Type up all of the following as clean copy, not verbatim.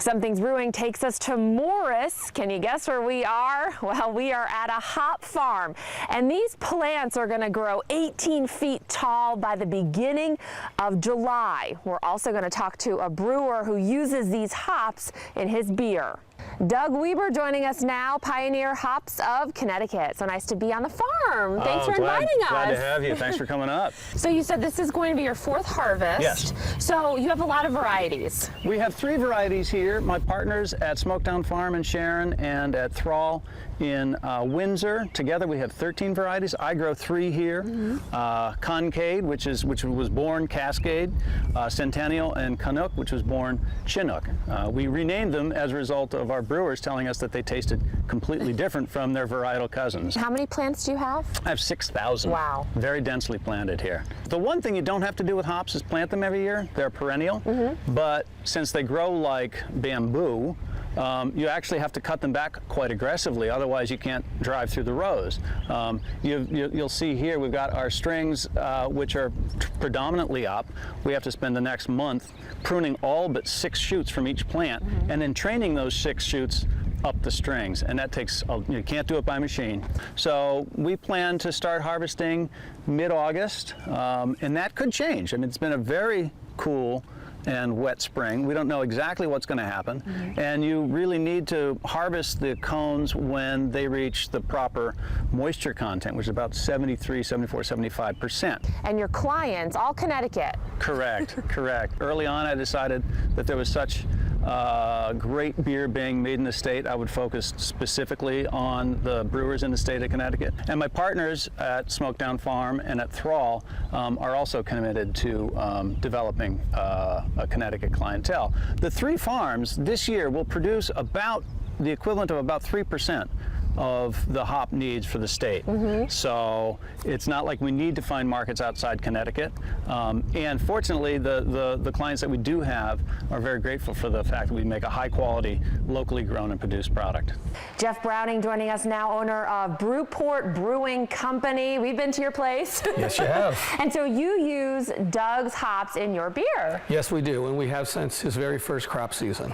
Something's Brewing takes us to Morris. Can you guess where we are? Well, we are at a hop farm, and these plants are going to grow 18 feet tall by the beginning of July. We're also going to talk to a brewer who uses these hops in his beer. Doug Weber joining us now, Pioneer Hops of Connecticut. So nice to be on the farm. Thanks for inviting us. Glad to have you. Thanks for coming up. So you said this is going to be your fourth harvest. Yes. So you have a lot of varieties. We have 3 varieties here. My partners at Smoketown Farm in Sharon and at Thrall in Windsor. Together we have 13 varieties. I grow 3 here. Concade, which was born Cascade, Centennial, and Chinook, which was born Chinook. We renamed them as a result of our brewers telling us that they tasted completely different from their varietal cousins. How many plants do you have? I have 6,000. Wow. Very densely planted here. The one thing you don't have to do with hops is plant them every year. They're perennial, but since they grow like bamboo, you actually have to cut them back quite aggressively, otherwise you can't drive through the rows. You'll see here we've got our strings, which are predominantly up. We have to spend the next month pruning all but 6 shoots from each plant, and then training those 6 shoots up the strings, and that takes, you can't do it by machine. So we plan to start harvesting mid-August, and that could change. I mean, it's been a very cool and wet spring. We don't know exactly what's going to happen, and you really need to harvest the cones when they reach the proper moisture content, which is about 73, 74, 75%. And your clients, all Connecticut. Correct, correct. Early on I decided that there was such great beer being made in the state, I would focus specifically on the brewers in the state of Connecticut. And my partners at Smoketown Farm and at Thrall are also committed to developing a Connecticut clientele. The 3 farms this year will produce about the equivalent of about 3% of the hop needs for the state. So it's not like we need to find markets outside Connecticut. And fortunately, the clients that we do have are very grateful for the fact that we make a high quality, locally grown and produced product. Jeff Browning joining us now, owner of Brewport Brewing Company. We've been to your place. Yes, you have. And so you use Doug's hops in your beer. Yes, we do, and we have since his very first crop season.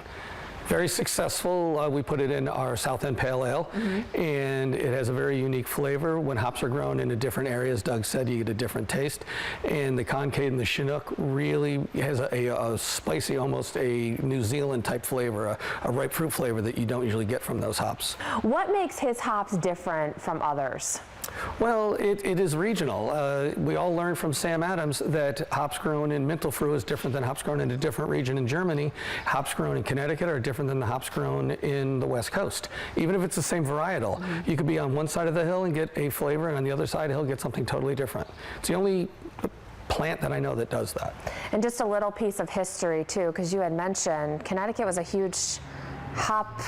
Very successful. We put it in our South End Pale Ale, and it has a very unique flavor. When hops are grown in different areas, Doug said, you get a different taste. And the Concade and the Chinook really has a spicy, almost a New Zealand type flavor, a ripe fruit flavor that you don't usually get from those hops. What makes his hops different from others? Well, it is regional. We all learned from Sam Adams that hops grown in Mintelfruh is different than hops grown in a different region in Germany. Hops grown in Connecticut are different than the hops grown in the West Coast. Even if it's the same varietal, you could be on one side of the hill and get a flavor, and on the other side of the hill get something totally different. It's the only plant that I know that does that. And just a little piece of history too, because you had mentioned Connecticut was a huge hop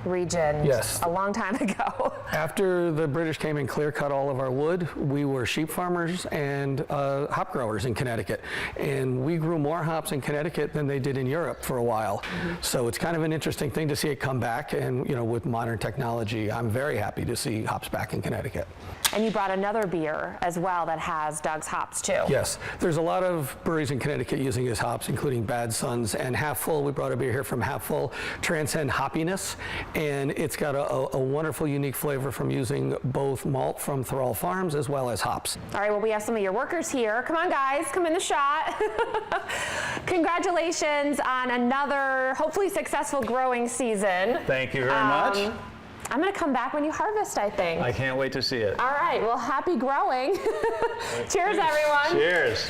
region a long time ago. After the British came and clear-cut all of our wood, we were sheep farmers and hop growers in Connecticut. And we grew more hops in Connecticut than they did in Europe for a while. So it's kind of an interesting thing to see it come back. And you know, with modern technology, I'm very happy to see hops back in Connecticut. And you brought another beer as well that has Doug's hops too. Yes, there's a lot of breweries in Connecticut using his hops, including Bad Sons and Half Full. We brought a beer here from Half Full, Transcend Hoppiness, and it's got a wonderful, unique flavor from using both malt from Thrall Farms as well as hops. All right, well, we have some of your workers here. Come on, guys, come in the shot. Congratulations on another, hopefully successful growing season. Thank you very much. I'm going to come back when you harvest, I think. I can't wait to see it. All right, well, happy growing. Cheers, everyone. Cheers.